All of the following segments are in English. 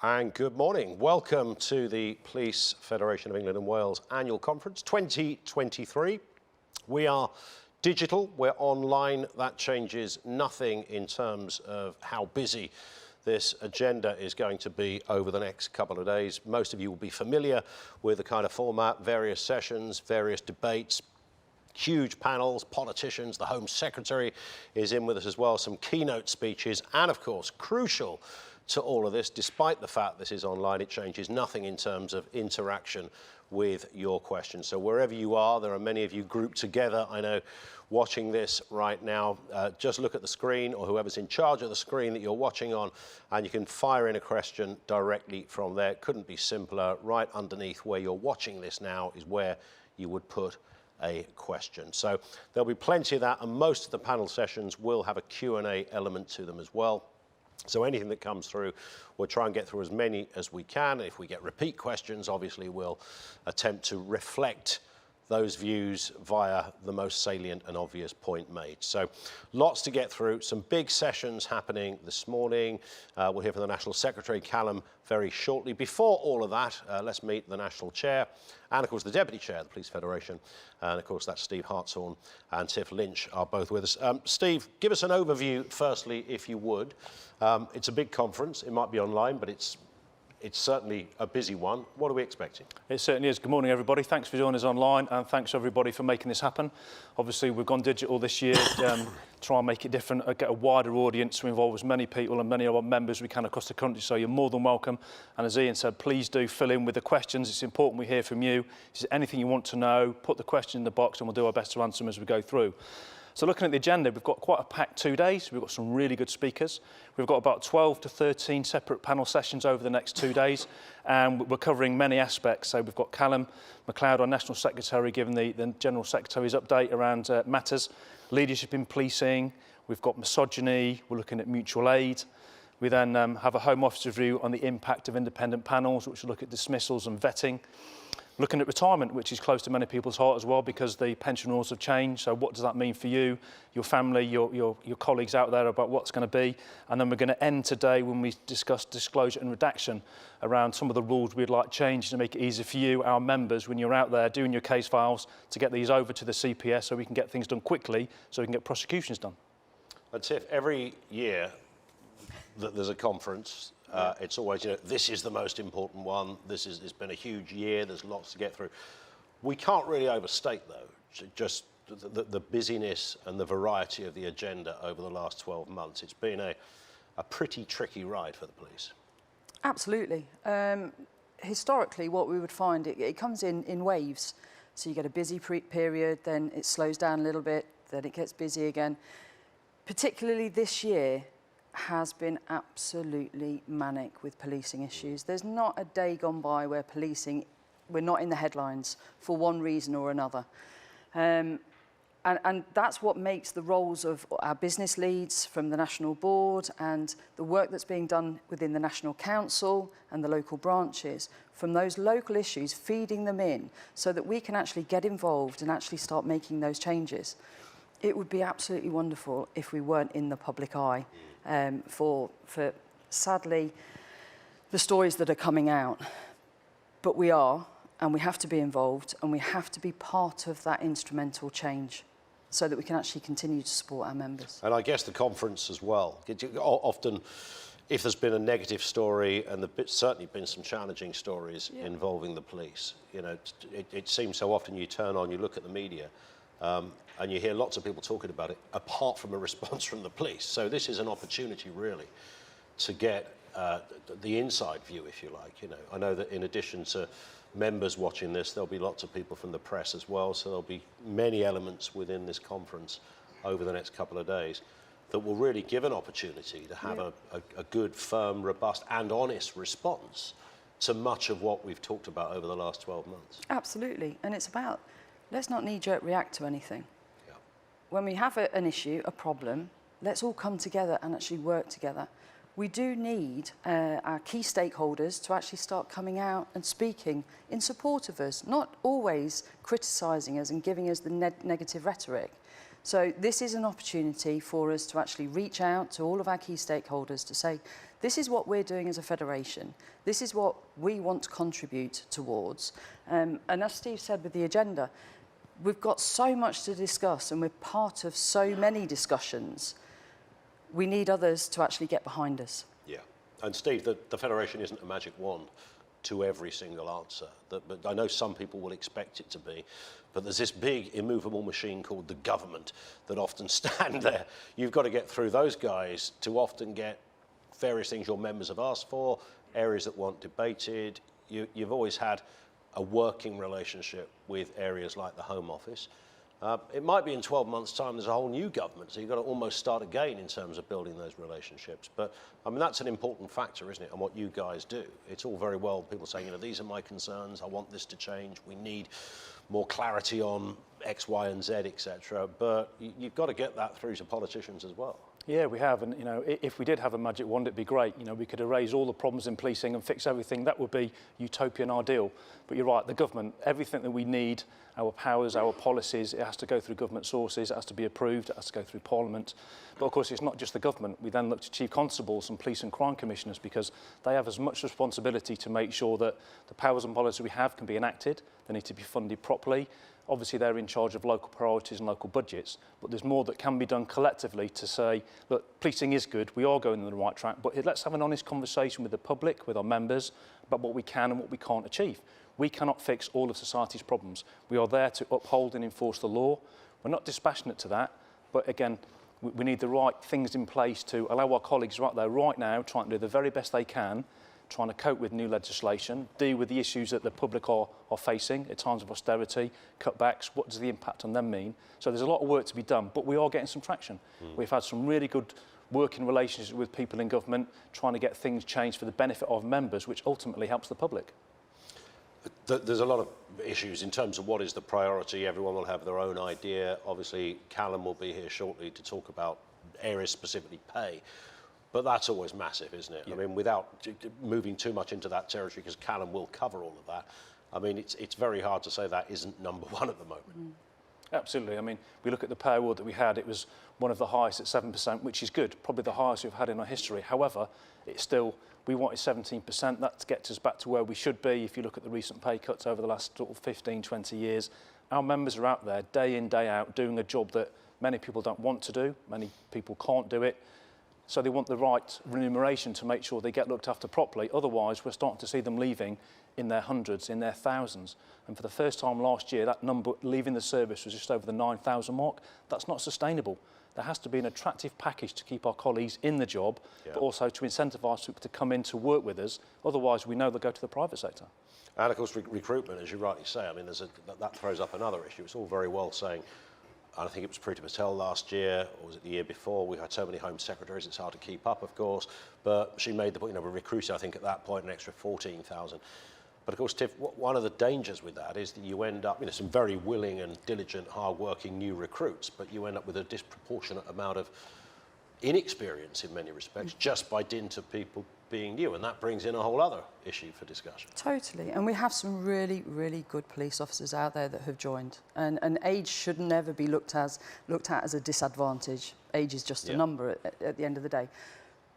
And good morning. Welcome to the Police Federation of England and Wales Annual Conference 2023. We are digital, we're online. That changes nothing in terms of how busy this agenda is going to be over the next couple of days. Most of you will be familiar with the kind of format, various sessions, various debates, huge panels, politicians, the Home Secretary is in with us as well, some keynote speeches, and of course, crucial to all of this, despite the fact this is online, it changes nothing in terms of interaction with your questions. So wherever you are, there are many of you grouped together, I know, watching this right now. Just look at the screen, or whoever's in charge of the screen that you're watching on, and you can fire in a question directly from there. It couldn't be simpler. Right underneath where you're watching this now is where you would put a question. So there'll be plenty of that, and most of the panel sessions will have a Q&A element to them as well. So anything that comes through, we'll try and get through as many as we can. If we get repeat questions, obviously we'll attempt to reflect those views via the most salient and obvious point made. So lots to get through, some big sessions happening this morning. We'll hear from the National Secretary, Callum, very shortly. Before all of that, let's meet the National Chair and, of course, the Deputy Chair of the Police Federation. And, of course, that's Steve Hartshorn and Tiff Lynch are both with us. Steve, give us an overview, firstly, if you would. It's a big conference. It might be online, but it's certainly a busy one. What are we expecting? It certainly is. Good morning, everybody. Thanks for joining us online, and thanks, everybody, for making this happen. Obviously, we've gone digital this year, try and make it different, get a wider audience to involve as many people and many of our members as we can across the country, so you're more than welcome. And as Ian said, please do fill in with the questions. It's important we hear from you. If there's anything you want to know, put the question in the box, and we'll do our best to answer them as we go through. So looking at the agenda, we've got quite a packed 2 days. We've got some really good speakers. We've got about 12 to 13 separate panel sessions over the next 2 days, and we're covering many aspects. So we've got Callum MacLeod, our National Secretary, giving the General Secretary's update around matters, leadership in policing. We've got misogyny. We're looking at mutual aid. We then have a Home Office review on the impact of independent panels, which will look at dismissals and vetting. Looking at retirement, which is close to many people's heart as well, because the pension rules have changed. So what does that mean for you, your family, your colleagues out there about what's going to be? And then we're going to end today when we discuss disclosure and redaction around some of the rules we'd like changed to make it easier for you, our members, when you're out there doing your case files, to get these over to the CPS so we can get things done quickly, so we can get prosecutions done. But Tiff, every year that there's a conference, it's always, this is the most important one. It's been a huge year. There's lots to get through. We can't really overstate, though, just the busyness and the variety of the agenda over the last 12 months. It's been a pretty tricky ride for the police. Absolutely. Historically, what we would find, it comes in waves. So you get a busy period, then it slows down a little bit, then it gets busy again. Particularly this year has been absolutely manic with policing issues. There's not a day gone by where we're not in the headlines for one reason or another. And that's what makes the roles of our business leads from the National Board and the work that's being done within the National Council and the local branches, from those local issues, feeding them in so that we can actually get involved and actually start making those changes. It would be absolutely wonderful if we weren't in the public eye for sadly, the stories that are coming out. But we are, and we have to be involved, and we have to be part of that instrumental change so that we can actually continue to support our members. And I guess the conference as well. Often, if there's been a negative story, and there's certainly been some challenging stories involving the police, it seems so often you turn on, you look at the media, and you hear lots of people talking about it, apart from a response from the police. So this is an opportunity, really, to get the inside view, if you like. I know that in addition to members watching this, there'll be lots of people from the press as well. So there'll be many elements within this conference over the next couple of days that will really give an opportunity to have a good, firm, robust, and honest response to much of what we've talked about over the last 12 months. Absolutely, and it's about, let's not knee-jerk react to anything. Yeah. When we have an issue, a problem, let's all come together and actually work together. We do need our key stakeholders to actually start coming out and speaking in support of us, not always criticising us and giving us the negative rhetoric. So this is an opportunity for us to actually reach out to all of our key stakeholders to say, this is what we're doing as a federation. This is what we want to contribute towards. And as Steve said with the agenda, we've got so much to discuss and we're part of so many discussions. We need others to actually get behind us. Yeah. And Steve, the Federation isn't a magic wand to every single answer. But I know some people will expect it to be. But there's this big immovable machine called the government that often stand there. You've got to get through those guys to often get various things your members have asked for, areas that want debated. You've always had a working relationship with areas like the Home Office. It might be in 12 months' time there's a whole new government, so you've got to almost start again in terms of building those relationships. But I mean, that's an important factor, isn't it, and what you guys do. It's all very well people saying, you know, these are my concerns, I want this to change, we need more clarity on X, Y, and Z, etc. But you've got to get that through to politicians as well. Yeah, we have, and you know, if we did have a magic wand, it'd be great. You know, we could erase all the problems in policing and fix everything. That would be utopian ideal. But you're right, the government, everything that we need, our powers, our policies, it has to go through government sources, it has to be approved, it has to go through Parliament. But of course, it's not just the government. We then look to chief constables and police and crime commissioners because they have as much responsibility to make sure that the powers and policies we have can be enacted. They need to be funded properly. Obviously, they're in charge of local priorities and local budgets, but there's more that can be done collectively to say, look, policing is good, we are going on the right track, but let's have an honest conversation with the public, with our members, about what we can and what we can't achieve. We cannot fix all of society's problems. We are there to uphold and enforce the law. We're not dispassionate to that, but again, we need the right things in place to allow our colleagues right there, right now, trying to do the very best they can, trying to cope with new legislation, deal with the issues that the public are facing at times of austerity, cutbacks, what does the impact on them mean? So there's a lot of work to be done, but we are getting some traction. We've had some really good working relationships with people in government, trying to get things changed for the benefit of members, which ultimately helps the public. There's a lot of issues in terms of what is the priority. Everyone will have their own idea. Obviously, Callum will be here shortly to talk about areas specifically pay. But that's always massive, isn't it? Yeah. I mean, without moving too much into that territory, because Callum will cover all of that, I mean, it's very hard to say that isn't number one at the moment. Absolutely. I mean, we look at the pay award that we had, it was one of the highest at 7%, which is good, probably the highest we've had in our history. However, it's still, we wanted 17%. That gets us back to where we should be. If you look at the recent pay cuts over the last sort of 15, 20 years, our members are out there day in, day out, doing a job that many people don't want to do. Many people can't do it. So they want the right remuneration to make sure they get looked after properly. Otherwise, we're starting to see them leaving in their hundreds, in their thousands. And for the first time last year, that number leaving the service was just over the 9,000 mark. That's not sustainable. There has to be an attractive package to keep our colleagues in the job, but also to incentivise people to come in to work with us. Otherwise, we know they'll go to the private sector. And of course, recruitment, as you rightly say, I mean, that throws up another issue. It's all very well saying, I think it was Priti Patel last year, or was it the year before, we had so many Home Secretaries, it's hard to keep up, of course, but she made the point, you know, we recruited, I think, at that point, an extra 14,000. But of course, Tiff, one of the dangers with that is that you end up, you know, some very willing and diligent, hard-working new recruits, but you end up with a disproportionate amount of inexperience in many respects, just by dint of people being new, and that brings in a whole other issue for discussion. Totally, and we have some really, really good police officers out there that have joined, and age should never be looked at as a disadvantage. Age is just a number at the end of the day.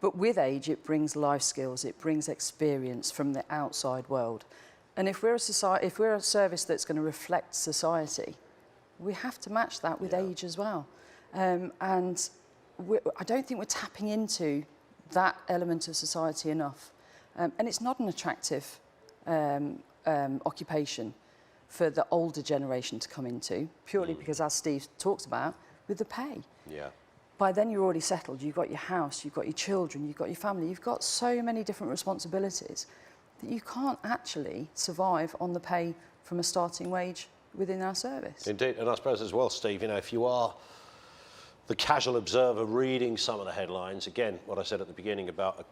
But with age, it brings life skills, it brings experience from the outside world. And if we're a service that's going to reflect society, we have to match that with age as well. And I don't think we're tapping into that element of society enough. And it's not an attractive occupation for the older generation to come into, purely because, as Steve talks about, with the pay. Yeah. By then you're already settled, you've got your house, you've got your children, you've got your family, you've got so many different responsibilities that you can't actually survive on the pay from a starting wage within our service. Indeed, and I suppose as well, Steve, you know, if you are the casual observer reading some of the headlines, again, what I said at the beginning about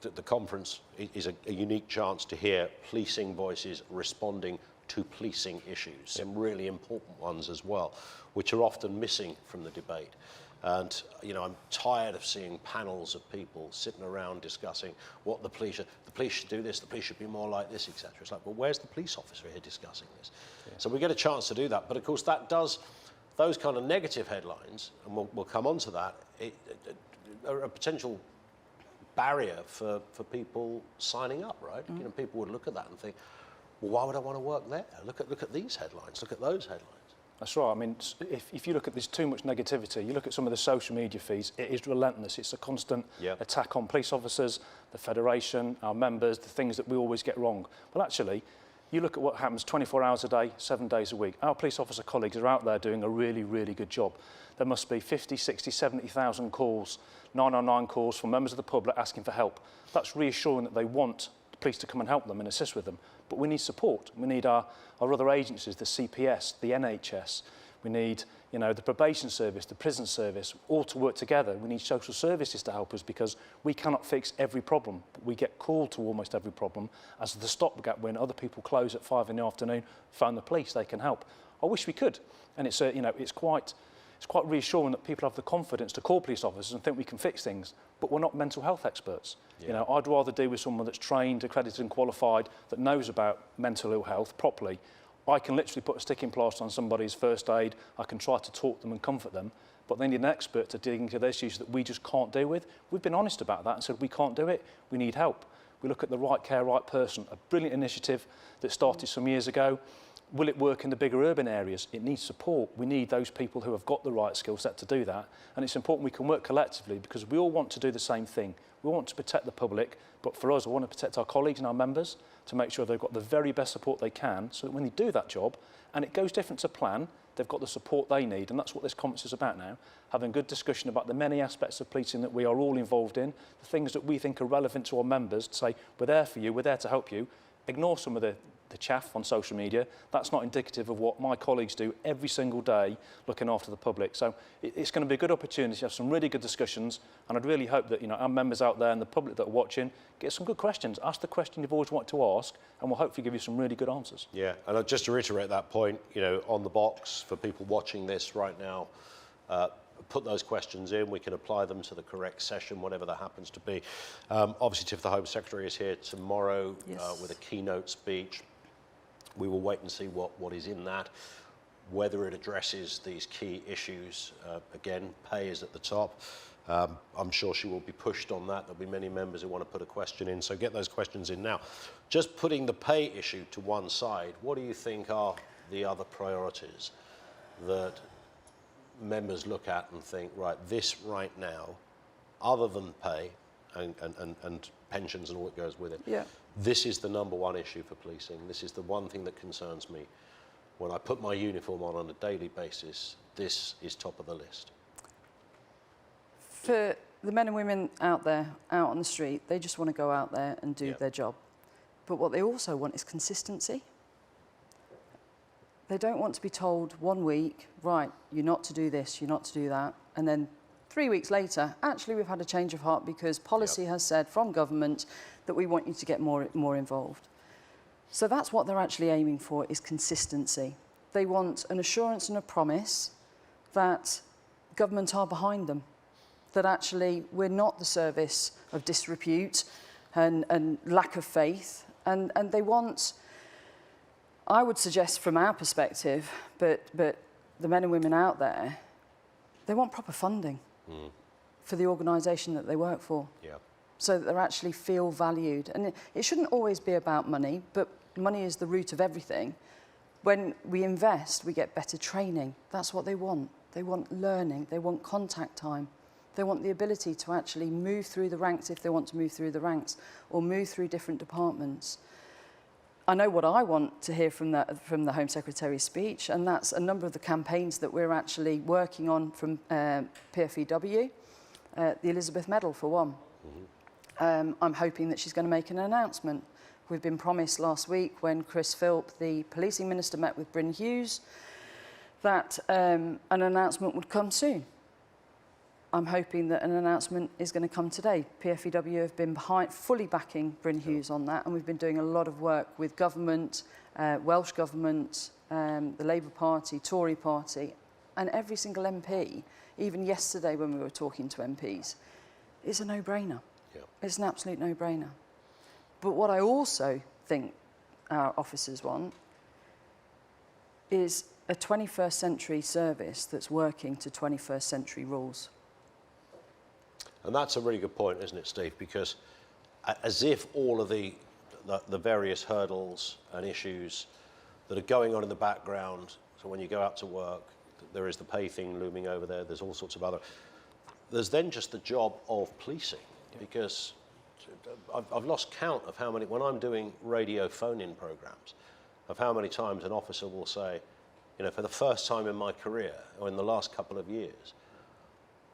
the conference is a unique chance to hear policing voices responding to policing issues, some really important ones as well, which are often missing from the debate. And, you know, I'm tired of seeing panels of people sitting around discussing what the police should do this, the police should be more like this, etc. It's like, well, where's the police officer here discussing this? Yeah. So we get a chance to do that. But of course, that does those kind of negative headlines, and we'll come on to that, are a potential barrier for people signing up, right? You know, people would look at that and think, well, why would I want to work there? Look at these headlines, look at those headlines. That's right. I mean, if you look at, there's too much negativity, you look at some of the social media feeds, it is relentless. It's a constant attack on police officers, the Federation, our members, the things that we always get wrong. Well, actually, you look at what happens 24 hours a day, 7 days a week. Our police officer colleagues are out there doing a really, really good job. There must be 50, 60, 70,000 calls, 999 calls from members of the public asking for help. That's reassuring that they want the police to come and help them and assist with them. But we need support. We need our other agencies, the CPS, the NHS. We need, you know, the probation service, the prison service, all to work together. We need social services to help us because we cannot fix every problem. But we get called to almost every problem as the stopgap when other people close at 5 in the afternoon, phone the police, they can help. I wish we could. And it's, you know, it's quite reassuring that people have the confidence to call police officers and think we can fix things, but we're not mental health experts. You know, I'd rather deal with someone that's trained, accredited and qualified, that knows about mental ill health properly. I can literally put a sticking plaster on somebody's first aid, I can try to talk them and comfort them, but they need an expert to dig into their issues that we just can't deal with. We've been honest about that and said we can't do it, we need help. We look at the Right Care, Right Person, a brilliant initiative that started some years ago. Will it work in the bigger urban areas? It needs support. We need those people who have got the right skill set to do that. And it's important we can work collectively because we all want to do the same thing. We want to protect the public, but for us, we want to protect our colleagues and our members to make sure they've got the very best support they can so that when they do that job, and it goes different to plan, they've got the support they need. And that's what this conference is about now, having good discussion about the many aspects of policing that we are all involved in, the things that we think are relevant to our members, to say, we're there for you, we're there to help you. Ignore some of the chaff on social media. That's not indicative of what my colleagues do every single day looking after the public. So it's going to be a good opportunity to have some really good discussions, and I'd really hope that, you know, our members out there and the public that are watching get some good questions. Ask the question you've always wanted to ask, and we'll hopefully give you some really good answers. Yeah, and just to reiterate that point, you know, on the box for people watching this right now, put those questions in, we can apply them to the correct session, whatever that happens to be. Obviously, Tiff, the Home Secretary, is here tomorrow with a keynote speech. We will wait and see what is in that, whether it addresses these key issues. Again, pay is at the top. I'm sure she will be pushed on that. There'll be many members who want to put a question in, so get those questions in now. Just putting the pay issue to one side, what do you think are the other priorities that members look at and think, right, this right now, other than pay and pensions and all that goes with it, this is the number one issue for policing. This is the one thing that concerns me. When I put my uniform on a daily basis, this is top of the list. For the men and women out there, out on the street, they just want to go out there and do their job. But what they also want is consistency. They don't want to be told 1 week, right, you're not to do this, you're not to do that, and then 3 weeks later, actually we've had a change of heart because policy has said from government that we want you to get more involved. So that's what they're actually aiming for, is consistency. They want an assurance and a promise that government are behind them, that actually we're not the service of disrepute and lack of faith, and they want, I would suggest from our perspective, but the men and women out there, they want proper funding for the organisation that they work for, so that they actually feel valued. And it shouldn't always be about money, but money is the root of everything. When we invest, we get better training. That's what they want. They want learning. They want contact time. They want the ability to actually move through the ranks if they want to move through the ranks, or move through different departments. I know what I want to hear from the Home Secretary's speech, and that's a number of the campaigns that we're actually working on from PFEW, the Elizabeth Medal for one. I'm hoping that she's going to make an announcement. We've been promised last week when Chris Philp, the policing minister, met with Bryn Hughes, that an announcement would come soon. I'm hoping that an announcement is going to come today. PFEW have been fully backing Bryn Hughes on that, and we've been doing a lot of work with government, Welsh Government, the Labour Party, Tory Party, and every single MP, even yesterday when we were talking to MPs, it's a no-brainer. It's an absolute no-brainer. But what I also think our officers want is a 21st century service that's working to 21st century rules. And that's a really good point, isn't it, Steve? Because as if all of the various hurdles and issues that are going on in the background, so when you go out to work, there is the pay thing looming over there, there's all sorts of other... There's then just the job of policing, because I've lost count of how many, when I'm doing radio phone-in programs, of how many times an officer will say, you know, for the first time in my career, or in the last couple of years,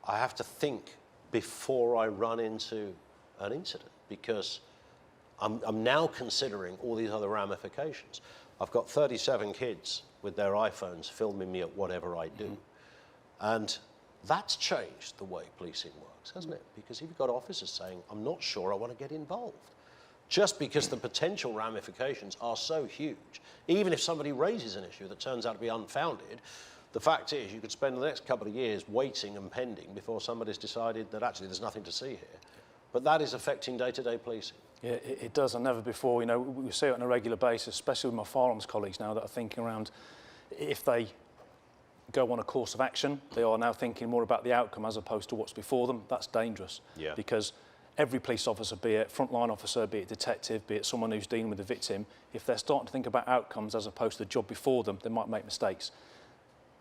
I have to think before I run into an incident, because I'm now considering all these other ramifications. I've got 37 kids with their iPhones filming me at whatever I do. And that's changed the way policing works, hasn't it? Because if you've got officers saying, I'm not sure I want to get involved, just because the potential ramifications are so huge, even if somebody raises an issue that turns out to be unfounded, the fact is you could spend the next couple of years waiting and pending before somebody's decided that actually there's nothing to see here. But that is affecting day-to-day policing. Yeah, it does, and never before. You know, we see it on a regular basis, especially with my firearms colleagues now that are thinking around if they go on a course of action, they are now thinking more about the outcome as opposed to what's before them. That's dangerous. Yeah. Because every police officer, be it frontline officer, be it detective, be it someone who's dealing with the victim, if they're starting to think about outcomes as opposed to the job before them, they might make mistakes.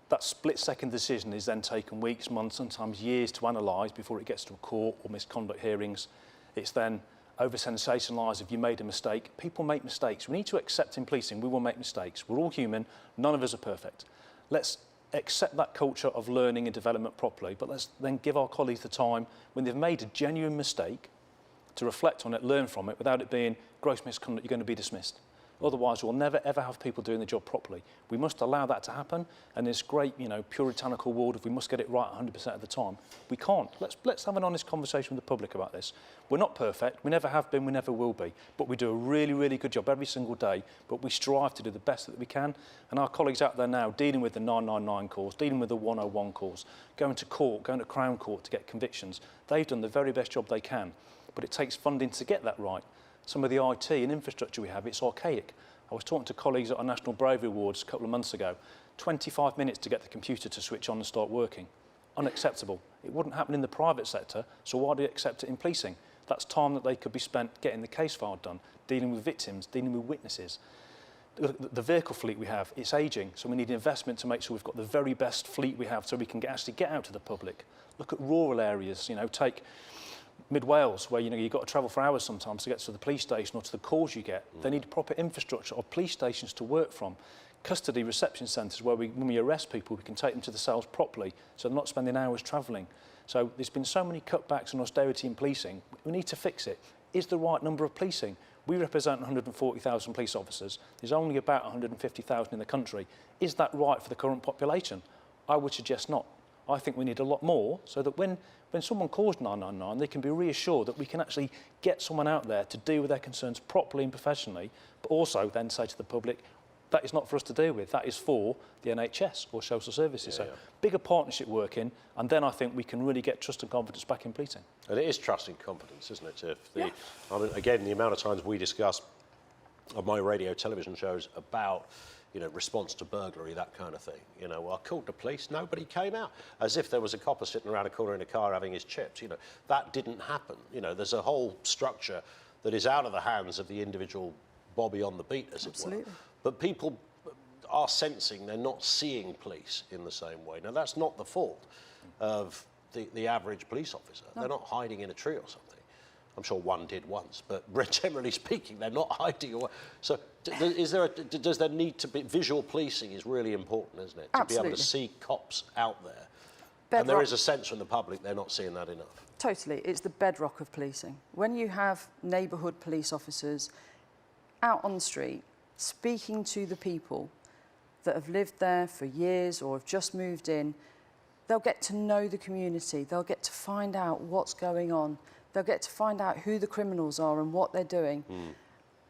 That split-second decision is then taken weeks, months, sometimes years to analyse before it gets to a court or misconduct hearings. It's then over-sensationalised if you made a mistake. People make mistakes. We need to accept in policing we will make mistakes. We're all human. None of us are perfect. Let's accept that culture of learning and development properly, but let's then give our colleagues the time when they've made a genuine mistake to reflect on it, learn from it, without it being gross misconduct, you're going to be dismissed. Otherwise, we'll never, ever have people doing the job properly. We must allow that to happen. And this great, you know, puritanical world of we must get it right 100% of the time. We can't. Let's have an honest conversation with the public about this. We're not perfect. We never have been. We never will be. But we do a really, really good job every single day. But we strive to do the best that we can. And our colleagues out there now dealing with the 999 calls, dealing with the 101 calls, going to court, going to Crown Court to get convictions, they've done the very best job they can. But it takes funding to get that right. Some of the IT and infrastructure we have, it's archaic. I was talking to colleagues at our National Bravery Awards a couple of months ago. 25 minutes to get the computer to switch on and start working. Unacceptable. It wouldn't happen in the private sector, so why do you accept it in policing? That's time that they could be spent getting the case file done, dealing with victims, dealing with witnesses. The vehicle fleet we have, it's ageing, so we need investment to make sure we've got the very best fleet we have so we can actually get out to the public. Look at rural areas, you know, take Mid Wales, where you've got to travel for hours sometimes to get to the police station or to the calls you get. They need proper infrastructure of police stations to work from. Custody reception centres where when we arrest people, we can take them to the cells properly so they're not spending hours travelling. So there's been so many cutbacks and austerity in policing. We need to fix it. Is the right number of policing? We represent 140,000 police officers. There's only about 150,000 in the country. Is that right for the current population? I would suggest not. I think we need a lot more so that when someone calls 999, they can be reassured that we can actually get someone out there to deal with their concerns properly and professionally, but also then say to the public, that is not for us to deal with, that is for the NHS or social services. So bigger partnership working, and then I think we can really get trust and confidence back in policing. And it is trust and confidence, isn't it? I mean, again, the amount of times we discuss on my radio television shows about, you know, response to burglary, that kind of thing. You know, well, I called the police, nobody came out. As if there was a copper sitting around a corner in a car having his chips. You know, that didn't happen. You know, there's a whole structure that is out of the hands of the individual Bobby on the beat, as it were. But people are sensing they're not seeing police in the same way. Now, that's not the fault of the average police officer. No. They're not hiding in a tree or something. I'm sure one did once, but generally speaking, they're not hiding away. So does there need to be... Visual policing is really important, isn't it? Absolutely. To be able to see cops out there. And there is a sense from the public they're not seeing that enough. Totally. It's the bedrock of policing. When you have neighbourhood police officers out on the street speaking to the people that have lived there for years or have just moved in, they'll get to know the community. They'll get to find out what's going on. They'll get to find out who the criminals are and what they're doing.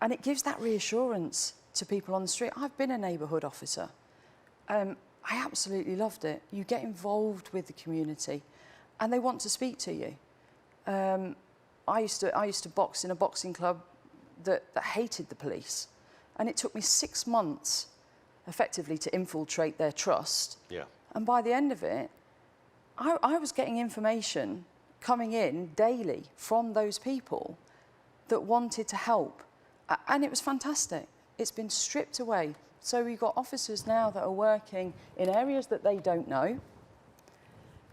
And it gives that reassurance to people on the street. I've been a neighbourhood officer. I absolutely loved it. You get involved with the community and they want to speak to you. I used to box in a boxing club that hated the police. And it took me 6 months effectively to infiltrate their trust. Yeah. And by the end of it, I was getting information coming in daily from those people that wanted to help. And it was fantastic. It's been stripped away. So we've got officers now that are working in areas that they don't know.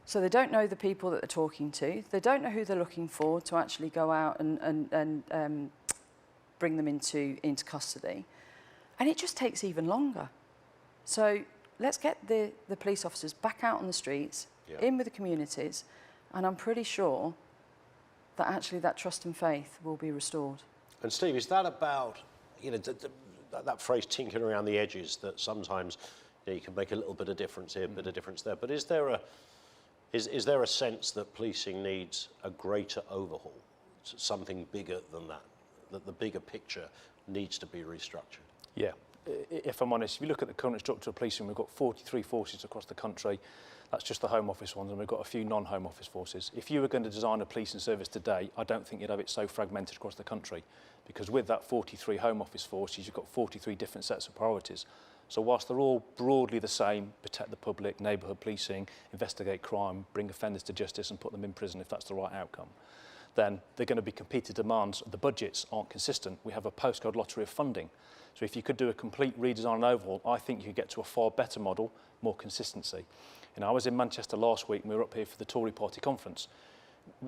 So they don't know the people that they're talking to. They don't know who they're looking for to actually go out and bring them into custody. And it just takes even longer. So let's get the police officers back out on the streets, in with the communities, and I'm pretty sure that actually that trust and faith will be restored. And Steve, is that about, you know, that phrase tinkering around the edges, that sometimes you can make a little bit of difference here, a bit of difference there, but is there a sense that policing needs a greater overhaul, something bigger than that the bigger picture needs to be restructured? Yeah. If I'm honest, if you look at the current structure of policing, we've got 43 forces across the country. That's just the Home Office ones, and we've got a few non-Home Office forces. If you were going to design a policing service today, I don't think you'd have it so fragmented across the country, because with that 43 Home Office forces, you've got 43 different sets of priorities. So whilst they're all broadly the same, protect the public, neighbourhood policing, investigate crime, bring offenders to justice and put them in prison if that's the right outcome, then they're going to be competing demands. The budgets aren't consistent. We have a postcode lottery of funding. So if you could do a complete redesign and overhaul, I think you could get to a far better model, more consistency. You know, I was in Manchester last week and we were up here for the Tory party conference.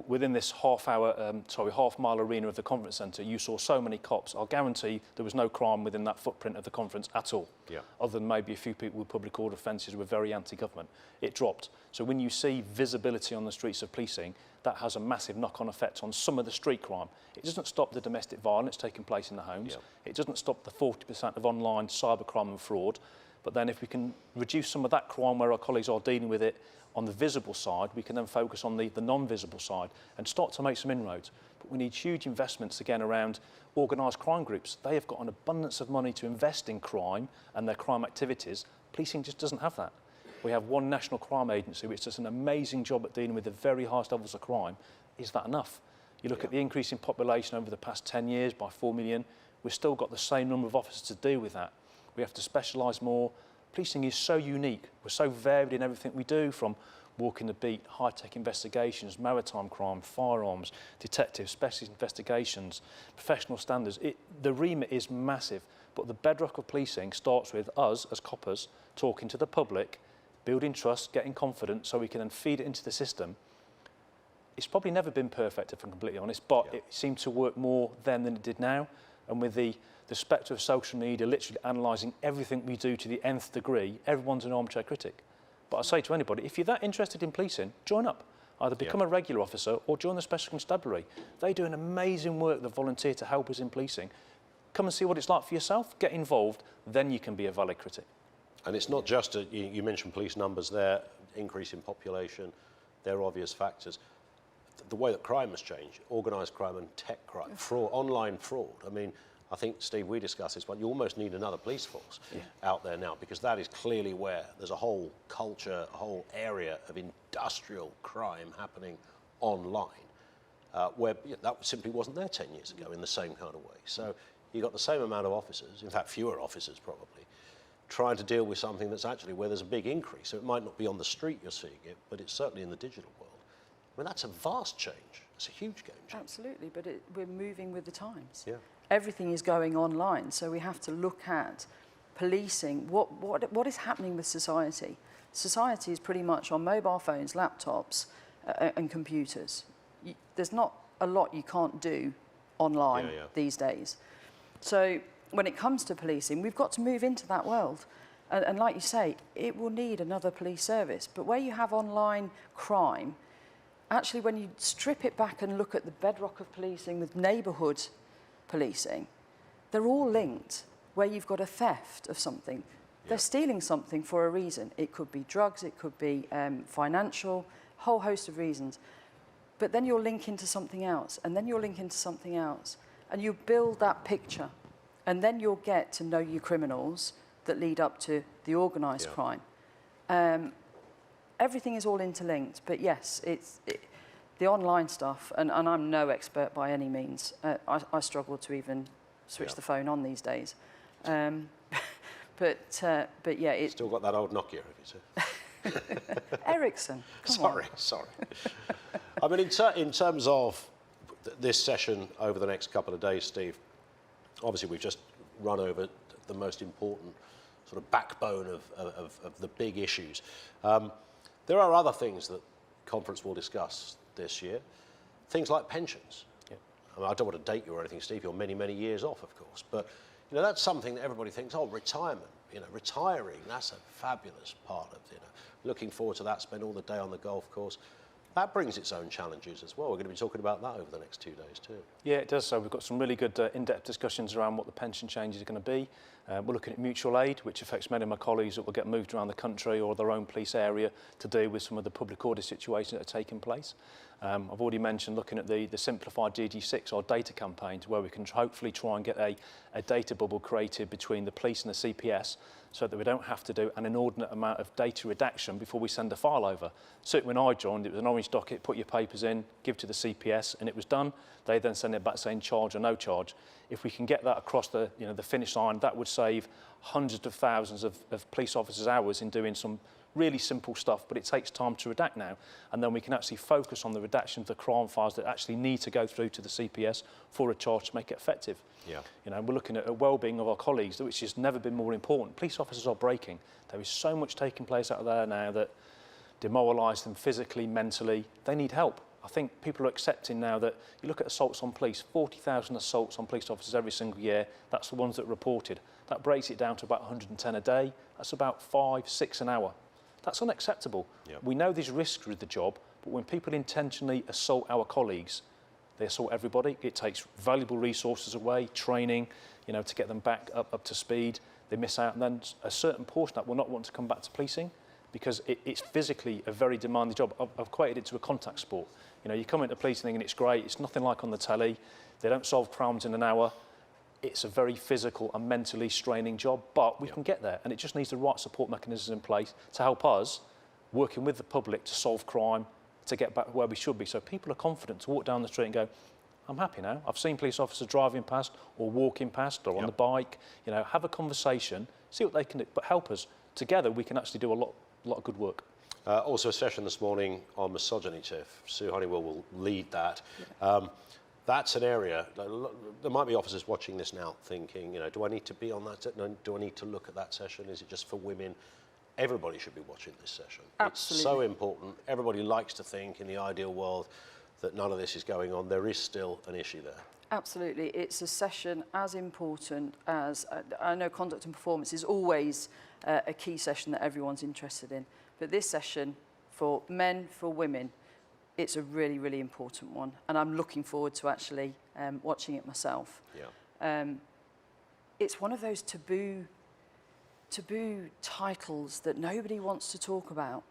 Within this half-mile arena of the conference centre, you saw so many cops. I'll guarantee there was no crime within that footprint of the conference at all, other than maybe a few people with public order offences who were very anti-government. It dropped. So when you see visibility on the streets of policing, that has a massive knock-on effect on some of the street crime. It doesn't stop the domestic violence taking place in the homes. It doesn't stop the 40% of online cybercrime and fraud. But then if we can reduce some of that crime where our colleagues are dealing with it on the visible side, we can then focus on the non-visible side and start to make some inroads. But we need huge investments again around organised crime groups. They have got an abundance of money to invest in crime and their crime activities. Policing just doesn't have that. We have one national crime agency which does an amazing job at dealing with the very highest levels of crime. Is that enough? You look at the increase in population over the past 10 years by 4 million, we've still got the same number of officers to deal with that. We have to specialise more. Policing is so unique. We're so varied in everything we do, from walking the beat, high-tech investigations, maritime crime, firearms, detectives, specialist investigations, professional standards. The remit is massive, but the bedrock of policing starts with us as coppers talking to the public, building trust, getting confidence, so we can then feed it into the system. It's probably never been perfect, if I'm completely honest, but it seemed to work more then than it did now. And with the spectre of social media literally analysing everything we do to the nth degree, everyone's an armchair critic. But I say to anybody, if you're that interested in policing, join up. Either become a regular officer or join the Special Constabulary. They do an amazing work, they volunteer to help us in policing. Come and see what it's like for yourself, get involved, then you can be a valid critic. And it's not just, you mentioned police numbers there, increase in population, they're obvious factors. The way that crime has changed, organised crime and tech crime, fraud, online fraud. I mean, I think, Steve, we discussed this, but you almost need another police force out there now, because that is clearly where there's a whole culture, a whole area of industrial crime happening online, where that simply wasn't there 10 years ago in the same kind of way. So you've got the same amount of officers, in fact, fewer officers probably, trying to deal with something that's actually where there's a big increase. So it might not be on the street you're seeing it, but it's certainly in the digital world. I mean, that's a vast change. It's a huge game change. Absolutely, but we're moving with the times. Yeah. Everything is going online, so we have to look at policing. What is happening with society? Society is pretty much on mobile phones, laptops, and computers. There's not a lot you can't do online these days. So when it comes to policing, we've got to move into that world. And like you say, it will need another police service. But where you have online crime, actually, when you strip it back and look at the bedrock of policing with neighbourhood policing, they're all linked. Where you've got a theft of something, they're stealing something for a reason. It could be drugs, it could be financial, a whole host of reasons. But then you're linking to something else, and then you're linking to something else, and you build that picture, and then you'll get to know your criminals that lead up to the organised crime. Everything is all interlinked, but yes, the online stuff, and I'm no expert by any means. I struggle to even switch the phone on these days. But yeah, it's Still got that old Nokia, have you seen? Ericsson. Sorry. I mean, in terms of this session over the next couple of days, Steve, obviously we've just run over the most important sort of backbone of the big issues. There are other things that conference will discuss this year, things like pensions. Yeah. I mean, I don't want to date you or anything, Steve. You're many, many years off, of course. But you know, that's something that everybody thinks, oh, retirement. You know, retiring. That's a fabulous part of looking forward to that. Spend all the day on the golf course. That brings its own challenges as well. We're going to be talking about that over the next 2 days too. Yeah, it does. So we've got some really good in-depth discussions around what the pension changes are going to be. We're looking at mutual aid, which affects many of my colleagues that will get moved around the country or their own police area to deal with some of the public order situations that are taking place. I've already mentioned looking at the simplified DG6, our data campaigns, where we can hopefully try and get a data bubble created between the police and the CPS so that we don't have to do an inordinate amount of data redaction before we send a file over. Certainly when I joined, it was an orange docket, put your papers in, give to the CPS, and it was done. They then send it back saying charge or no charge. If we can get that across the finish line, that would save hundreds of thousands of police officers' hours in doing some really simple stuff, but it takes time to redact now. And then we can actually focus on the redaction of the crime files that actually need to go through to the CPS for a charge to make it effective. Yeah. You know, we're looking at the well-being of our colleagues, which has never been more important. Police officers are breaking. There is so much taking place out there now that demoralise them physically, mentally. They need help. I think people are accepting now that you look at assaults on police, 40,000 assaults on police officers every single year. That's the ones that are reported. That breaks it down to about 110 a day. That's about 5, 6 an hour. That's unacceptable. Yep. We know there's risks with the job, but when people intentionally assault our colleagues, they assault everybody. It takes valuable resources away, training, to get them back up to speed. They miss out, and then a certain portion of that will not want to come back to policing because it's physically a very demanding job. I've equated it to a contact sport. You come into policing and it's great. It's nothing like on the telly. They don't solve crimes in an hour. It's a very physical and mentally straining job, but we can get there, and it just needs the right support mechanisms in place to help us working with the public to solve crime, to get back where we should be. So people are confident to walk down the street and go, I'm happy now. I've seen police officers driving past or walking past or on the bike. Have a conversation, see what they can do, but help us. Together, we can actually do a lot of good work. Also a session this morning on misogyny, Tiff. Sue Honeywell will lead that. That's an area, there might be officers watching this now thinking, do I need to be on that? Do I need to look at that session? Is it just for women? Everybody should be watching this session. Absolutely. It's so important. Everybody likes to think in the ideal world that none of this is going on. There is still an issue there. Absolutely. It's a session as important as, I know conduct and performance is always a key session that everyone's interested in. But this session, for men, for women, it's a really, really important one. And I'm looking forward to actually watching it myself. Yeah. It's one of those taboo titles that nobody wants to talk about.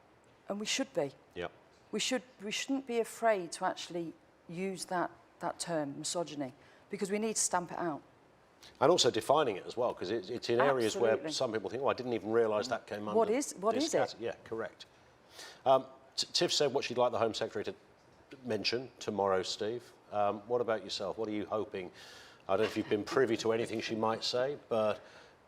And we should be. Yeah. We shouldn't be afraid to actually use that term, misogyny, because we need to stamp it out. And also defining it as well, because it's in areas where some people think, oh, I didn't even realise that came under What is it? Yeah, correct. Tiff said what she'd like the Home Secretary to mention tomorrow, Steve. What about yourself? What are you hoping? I don't know if you've been privy to anything she might say, but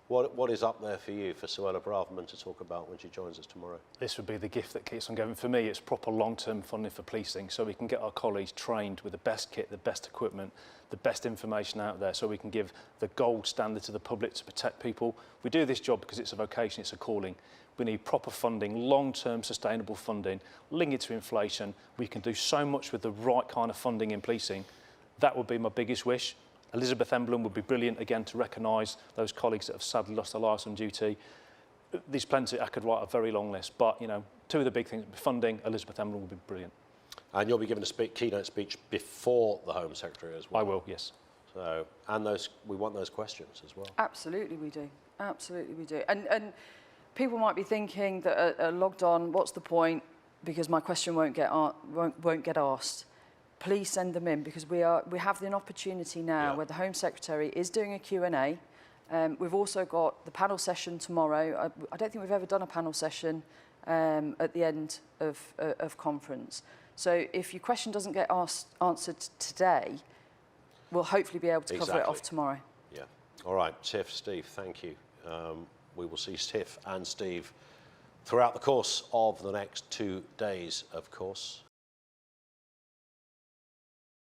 what is up there for you for Suella Braverman to talk about when she joins us tomorrow? This would be the gift that keeps on going. For me, it's proper long-term funding for policing, so we can get our colleagues trained with the best kit, the best equipment, the best information out there, so we can give the gold standard to the public to protect people. We do this job because it's a vocation, it's a calling. We need proper funding, long-term sustainable funding, link it to inflation. We can do so much with the right kind of funding in policing. That would be my biggest wish. Elizabeth Emblem would be brilliant again to recognise those colleagues that have sadly lost their lives on duty. There's plenty, I could write a very long list, but two of the big things, funding, Elizabeth Emblem would be brilliant. And you'll be giving a keynote speech before the Home Secretary as well. I will, yes. So, and we want those questions as well. Absolutely we do. Absolutely we do. And people might be thinking that are logged on, what's the point? Because my question won't get asked. Please send them in, because we have an opportunity now where the Home Secretary is doing a Q&A. We've also got the panel session tomorrow. I don't think we've ever done a panel session at the end of conference. So if your question doesn't get answered today, we'll hopefully be able to cover it off tomorrow. Yeah. All right, Tiff, Steve, thank you. we will see Tiff and Steve throughout the course of the next 2 days, of course.